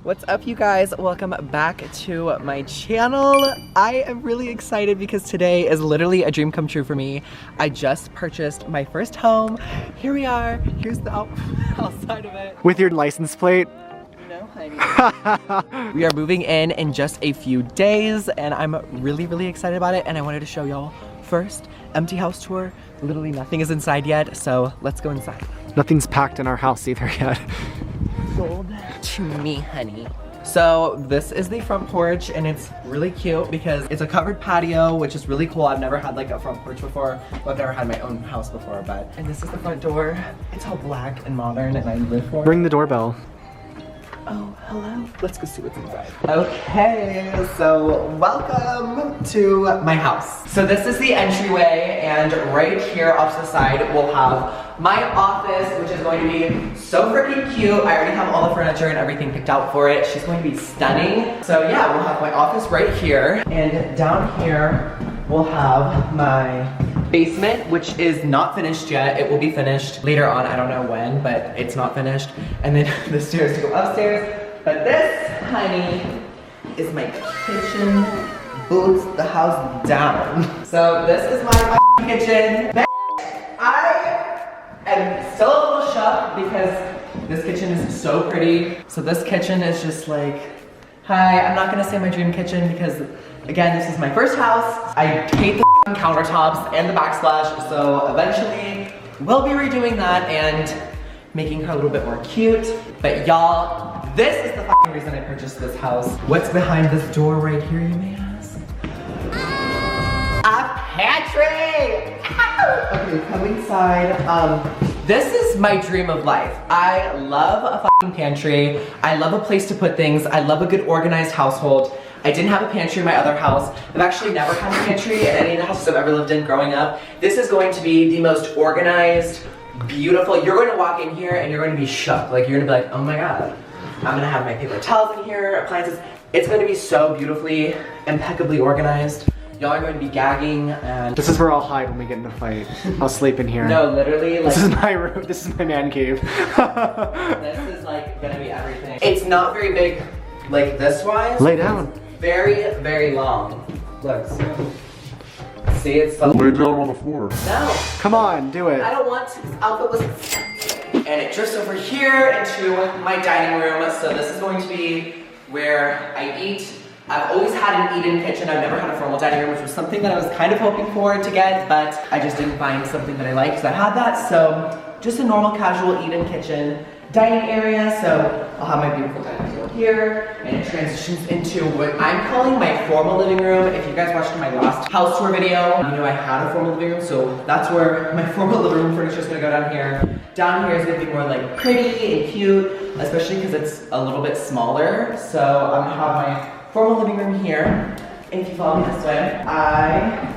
What's up, you guys? Welcome back to my channel. I am really excited because today is literally a dream come true for me. I just purchased my first home. Here we are. Here's the outside of it. With your license plate? No, honey. We are moving in just a few days, and I'm really excited about it, and I wanted to show y'all first empty house tour. Literally nothing is inside yet, so let's go inside. Nothing's packed in our house either yet. Sold to me, honey. So this is the front porch, and it's really cute because it's a covered patio, which is really cool. I've never had like a front porch before. Well, I've never had my own house before, but. And this is the front door. It's all black and modern, and I live for it. Ring the doorbell. Oh, hello. Let's go see what's inside. Okay, so welcome to my house. So this is the entryway, and right here off to the side, we'll have my office, which is going to be so freaking cute. I already have all the furniture and everything picked out for it. She's going to be stunning. So yeah, we'll have my office right here, and down here, we'll have my basement, which is not finished yet. It will be finished later on. I don't know when, but it's not finished. And then the stairs to go upstairs. But this, honey, is my kitchen. Boots the house down. So this is my kitchen. I am still a little shocked because this kitchen is so pretty. So this kitchen is just like, hi, I'm not gonna say my dream kitchen because again, this is my first house. I hate the countertops and the backsplash, so eventually we'll be redoing that and making her a little bit more cute. But y'all, this is the fucking reason I purchased this house. What's behind this door right here, you may ask? A pantry! Okay, come inside. This is my dream of life. I love a fucking pantry. I love a place to put things. I love a good organized household. I didn't have a pantry in my other house. I've actually never had a pantry in any of the houses I've ever lived in growing up. This is going to be the most organized, beautiful. You're going to walk in here and you're going to be shook. Like, you're going to be like, oh my God. I'm going to have my paper towels in here, appliances. It's going to be so beautifully, impeccably organized. Y'all are going to be gagging and... This is where I'll hide when we get in a fight. I'll sleep in here. No, literally, like... This is my room. This is my man cave. This is like going to be everything. It's not very big like this wise. Lay down. Very long. Look, see, it's so... Lay down on the floor. No. Come on, do it. I don't want to. This outfit was... And it drifts over here into my dining room. So this is going to be where I eat. I've always had an eat-in kitchen. I've never had a formal dining room, which was something that I was kind of hoping for to get, but I just didn't find something that I liked, so I had that. So just a normal casual eat-in kitchen. Dining area, so I'll have my beautiful dining table here, and it transitions into what I'm calling my formal living room. If you guys watched my last house tour video, you know I had a formal living room, so that's where my formal living room furniture is gonna go down here. Down here is gonna be more like pretty and cute, especially because it's a little bit smaller. So I'm gonna have my formal living room here, and if you follow me this way, I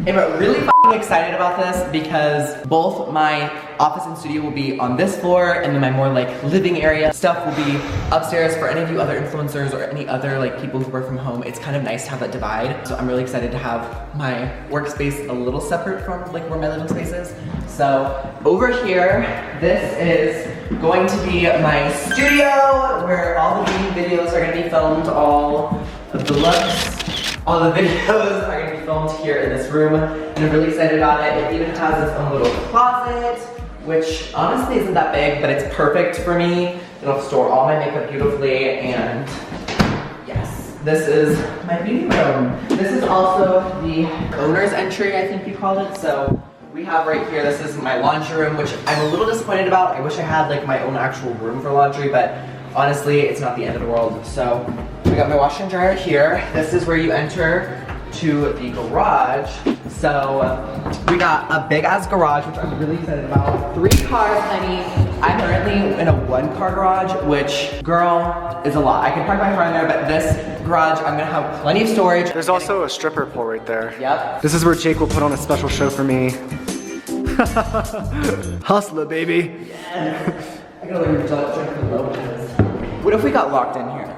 am really f***ing excited about this because both my office and studio will be on this floor, and then my more like living area stuff will be upstairs. For any of you other influencers or any other like people who work from home, it's kind of nice to have that divide. So I'm really excited to have my workspace a little separate from like where my living space is. So over here, this is going to be my studio where all the gaming videos are gonna be filmed, all of the looks. All the videos are gonna be filmed here in this room, and I'm really excited about it. It even has its own little closet, which honestly isn't that big, but it's perfect for me. It'll store all my makeup beautifully, and yes, this is my beauty room. This is also the owner's entry, I think you called it. So we have right here, this is my laundry room, which I'm a little disappointed about. I wish I had like my own actual room for laundry, but honestly, it's not the end of the world. So we got my washer and dryer here. This is where you enter to the garage. So we got a big ass garage, which I'm really excited about. 3 cars, honey. I'm currently in a 1-car garage, which, girl, is a lot. I can park my car in there, but this garage, I'm gonna have plenty of storage. There's also a stripper pole right there. Yep. This is where Jake will put on a special show for me. Hustler, baby. Yes. I gotta learn to drink the low. What if we got locked in here?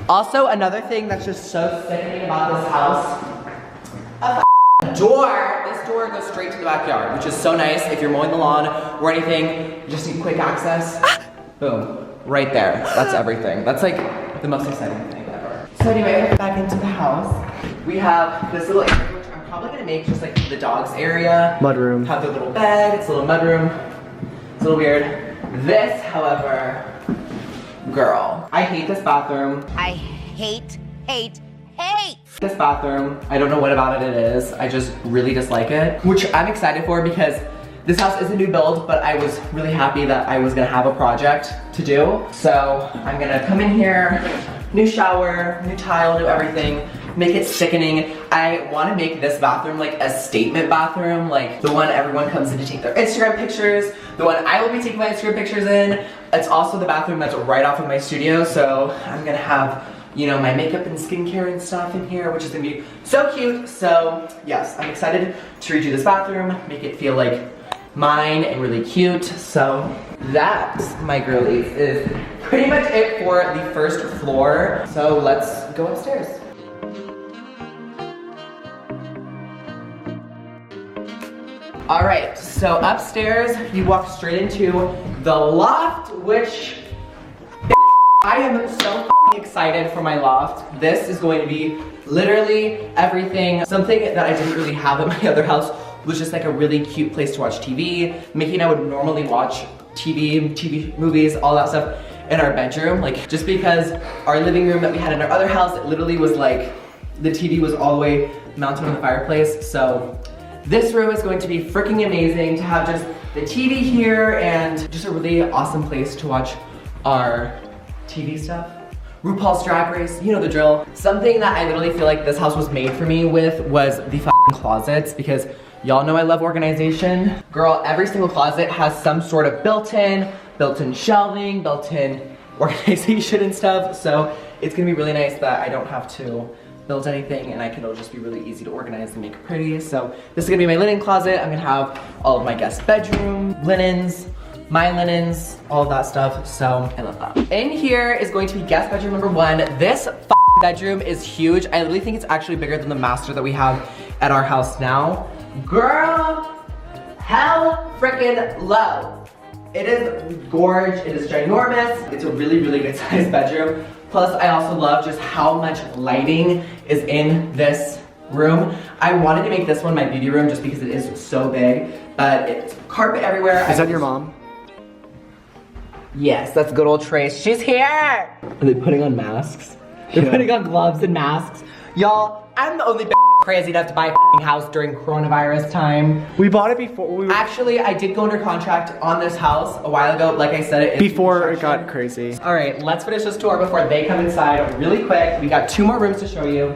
Also, another thing that's just so sickening about this house, a door. This door goes straight to the backyard, which is so nice if you're mowing the lawn or anything. You just need quick access. Boom. right there. That's everything. That's like the most exciting thing ever. So anyway, back into the house. We have this little area, which I'm probably gonna make just like the dog's area. Mudroom. Have the little bed, it's a little mudroom. It's a little weird. This, however, girl, I hate this bathroom. I hate This bathroom, I don't know what about it is. I just really dislike it, which I'm excited for because this house is a new build, but I was really happy that I was gonna have a project to do. So I'm gonna come in here, new shower, new tile, new everything, make it sickening. I wanna make this bathroom like a statement bathroom, like the one everyone comes in to take their Instagram pictures, the one I will be taking my Instagram pictures in. It's also the bathroom that's right off of my studio, so I'm gonna have, you know, my makeup and skincare and stuff in here, which is gonna be so cute. So yes, I'm excited to redo this bathroom, make it feel like mine and really cute. So that, my girlies, is pretty much it for the first floor. So let's go upstairs. All right, so upstairs, you walk straight into the loft, which I am so excited for my loft. This is going to be literally everything. Something that I didn't really have at my other house was just like a really cute place to watch TV. Mickey and I would normally watch TV movies, all that stuff in our bedroom. Like, just because our living room that we had in our other house, it literally was like, the TV was all the way mounted on the fireplace. So this room is going to be freaking amazing to have just the TV here and just a really awesome place to watch our TV stuff. RuPaul's Drag Race, you know the drill. Something that I literally feel like this house was made for me with was the f***ing closets, because y'all know I love organization. Girl, every single closet has some sort of built-in shelving, built-in organization and stuff. So it's gonna be really nice that I don't have to build anything and it'll just be really easy to organize and make pretty. So this is gonna be my linen closet. I'm gonna have all of my guest bedroom linens, my linens, all of that stuff, so I love that. In here is going to be guest bedroom number 1. This bedroom is huge. I literally think it's actually bigger than the master that we have at our house now. Girl, hell frickin' low. It is gorge, it is ginormous. It's a really, really good sized bedroom. Plus, I also love just how much lighting is in this room. I wanted to make this one my beauty room just because it is so big, but it's carpet everywhere. Is that your mom? Yes, that's good old Trace. She's here! Are they putting on masks? They're putting on gloves and masks. Y'all, I'm the only crazy enough to buy a house during coronavirus time. We bought it before. Actually, I did go under contract on this house a while ago. Like I said, it is before it got crazy. All right, let's finish this tour before they come inside really quick. We got 2 more rooms to show you.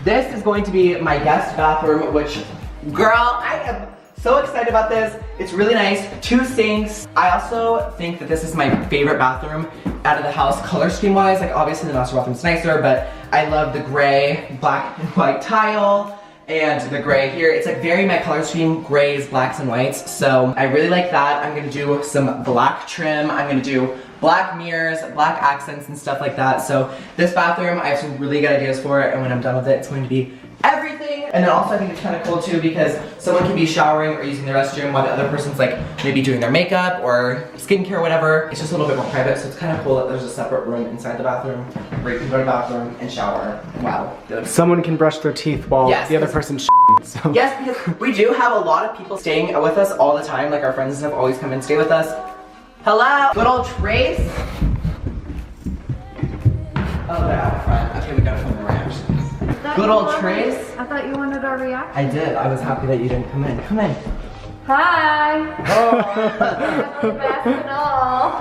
This is going to be my guest bathroom, which, girl, I am so excited about this. It's really nice. 2 sinks. I also think that this is my favorite bathroom out of the house, color scheme wise. Like, obviously the master bathroom's nicer, but I love the gray, black and white tile and the gray here. It's like very my color scheme, grays, blacks and whites. So I really like that. I'm gonna do some black trim. I'm gonna do black mirrors, black accents and stuff like that. So this bathroom, I have some really good ideas for it, and when I'm done with it, it's going to be everything. And then also I think it's kind of cool too because someone can be showering or using the restroom while the other person's like maybe doing their makeup or skincare or whatever. It's just a little bit more private, so it's kind of cool that there's a separate room inside the bathroom where you can go to the bathroom and shower. Wow. Someone can brush their teeth while the other person's so. Yes, because we do have a lot of people staying with us all the time. Like our friends and stuff always come and stay with us. Hello, good old Trace. Oh, they're out front. Okay, we gotta film the reactions. Good old Trace. I thought you wanted our reaction. I did. I was happy that you didn't come in. Come in. Hi. Oh. Back and all.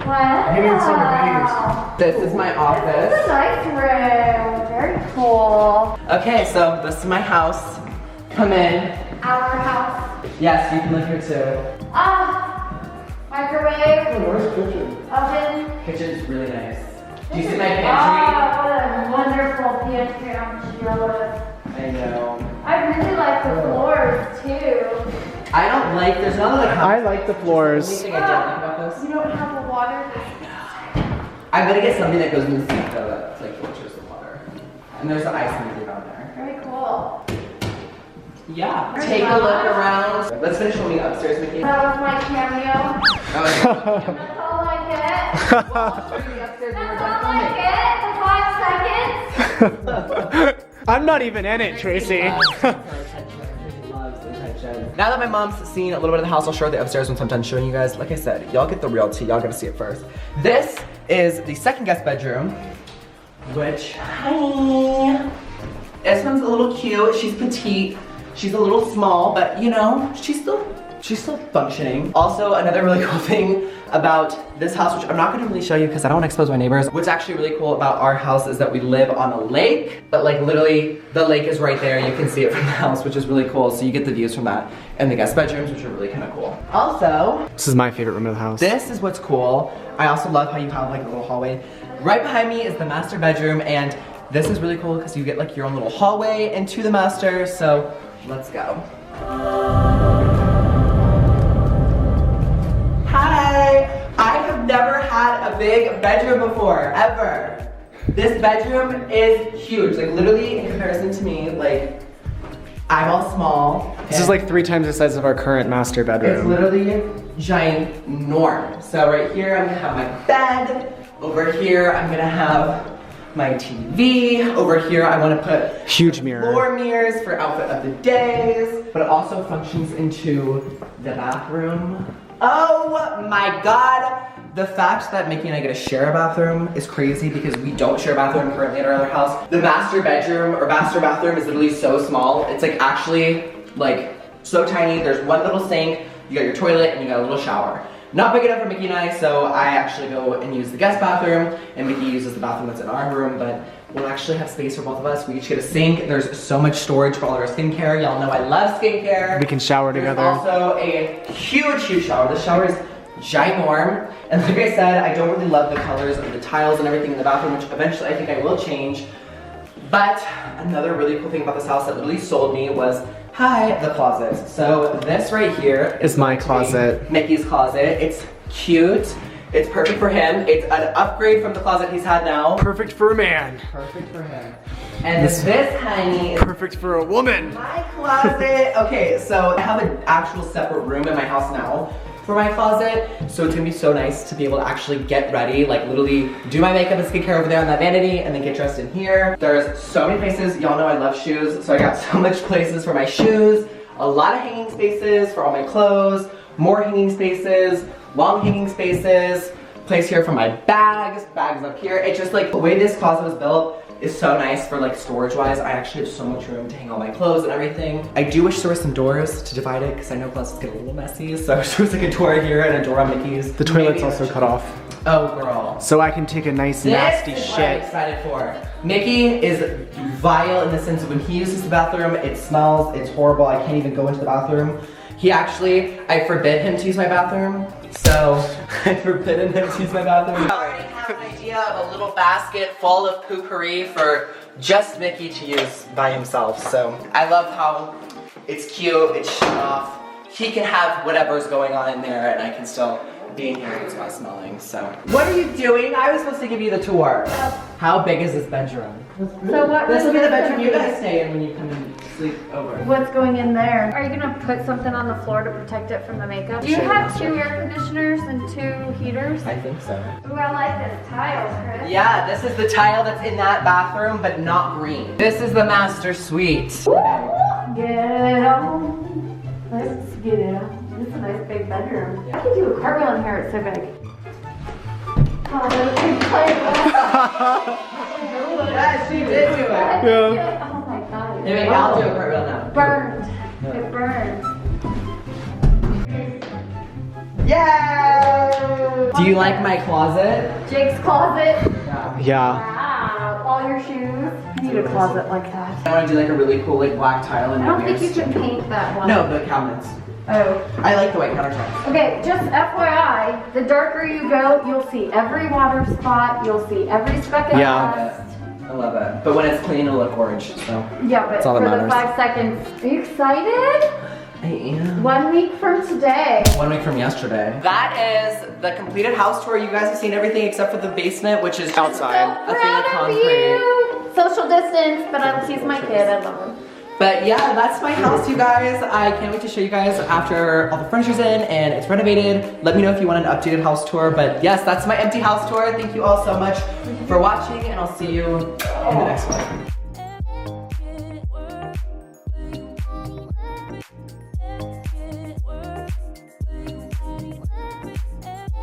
Wow. This is my office. This is a nice room. Very cool. Okay, so this is my house. Come in. Our house. Yes, you can live here too. Microwave. Where's the kitchen? Oven. Kitchen's really nice. Do you see my pantry? What a wonderful pantry I'm jealous. I know. I really like the floors too. I don't like, there's none of the I like the floors. The only thing I don't like about this. You don't have the water. I'm gonna get something that goes in the sink though, that like filters the water. And there's the ice maker down there. Very cool. Yeah. Take a look around. Let's finish filming upstairs, Mickey. That was my cameo. Oh, That's all I get. Well, I'll show you the upstairs when we're done filming. The 5 seconds. I'm not even in it, Tracy. Now that my mom's seen a little bit of the house, I'll show her the upstairs once I'm done showing you guys. Like I said, y'all get the real tea, y'all gotta see it first. This is the second guest bedroom, which, hi. This one's a little cute, she's petite, she's a little small, but you know, she's still functioning. Also, another really cool thing about this house, which I'm not gonna really show you because I don't want to expose my neighbors. What's actually really cool about our house is that we live on a lake, but like literally the lake is right there. You can see it from the house, which is really cool. So you get the views from that and the guest bedrooms, which are really kind of cool. Also, this is my favorite room of the house. This is what's cool. I also love how you have like a little hallway. Right behind me is the master bedroom, and this is really cool because you get like your own little hallway into the master. So let's go. Hi! I have never had a big bedroom before, ever. This bedroom is huge, like literally in comparison to me, like I'm all small. This is like 3 times the size of our current master bedroom. It's literally ginormous. So right here I'm gonna have my bed. Over here I'm gonna have my TV. Over here I wanna put huge mirror. Floor mirrors for outfit of the days. But it also functions into the bathroom. Oh my God. The fact that Mickey and I get to share a bathroom is crazy because we don't share a bathroom currently at our other house. The master bedroom or master bathroom is literally so small. It's like actually like so tiny. There's one little sink, you got your toilet, and you got a little shower. Not big enough for Mickey and I, so I actually go and use the guest bathroom, and Mickey uses the bathroom that's in our room, but we'll actually have space for both of us. We each get a sink. There's so much storage for all of our skincare. Y'all know I love skincare. We can shower together. There's also a huge, huge shower. The shower is ginormous. And like I said, I don't really love the colors of the tiles and everything in the bathroom, which eventually I think I will change. But another really cool thing about this house that literally sold me was, hi, the closet. So this right here is my closet. Mickey's closet. It's cute. It's perfect for him. It's an upgrade from the closet he's had now. Perfect for a man. Perfect for him. And this honey is perfect for a woman. my closet. Okay, so I have an actual separate room in my house now for my closet. So it's gonna be so nice to be able to actually get ready, like literally do my makeup and skincare over there on that vanity and then get dressed in here. There's so many places. Y'all know I love shoes. So I got so much places for my shoes, a lot of hanging spaces for all my clothes, more hanging spaces, long hanging spaces, place here for my bags up here. It's just like the way this closet was built is so nice for like storage wise. I actually have so much room to hang all my clothes and everything. I do wish there were some doors to divide it because I know closets get a little messy. So I wish there was like a door here and a door on Mickey's. The toilet's also cut off. Oh girl. So I can take a nice nasty This is shit. what I'm excited for. Mickey is vile in the sense of when he uses the bathroom, it smells, it's horrible. I can't even go into the bathroom. He actually, I forbid him to use my bathroom. So I forbidden him to use my bathroom. I already have an idea of a little basket full of poopery for just Mickey to use by himself. So I love how it's cute, it's shown off. He can have whatever's going on in there and I can still be in here and it's not smelling, so. What are you doing? I was supposed to give you the tour. How big is this bedroom? So what This will be the room is bedroom you gonna guys stay in when you come and sleep over. What's going in there? Are you gonna put something on the floor to protect it from the makeup? Do you have 2 air conditioners and 2 heaters? I think so. Ooh, I like this tile, Chris. Yeah, this is the tile that's in that bathroom, but not green. This is the master suite. Get it on. Let's get it on. This is a nice big bedroom. I could do a cartwheel in here, it's so big. Oh, there's a big Yeah, she did do it. Yeah. Oh my god. Maybe I'll do a cartwheel now. Burned. It burned. Yay! Do you like my closet? Jake's closet. Yeah. Wow. All your shoes. I need a closet like that. I want to do like a really cool like black tile and I don't think you can paint that one. No, the cabinets. Oh. I like the white countertops. Okay, just FYI, the darker you go, you'll see every water spot, you'll see every speck of dust. I love it. But when it's clean, it'll look orange, so. Yeah, but all that for the matters. 5 seconds. Are you excited? I am. 1 week from today. 1 week from yesterday. That is the completed house tour. You guys have seen everything except for the basement, which is outside. A thing of concrete. You. Social distance, but he's my kid, I love him. But yeah, that's my house, you guys. I can't wait to show you guys after all the furniture's in and it's renovated. Let me know if you want an updated house tour. But yes, that's my empty house tour. Thank you all so much for watching, and I'll see you in the next one.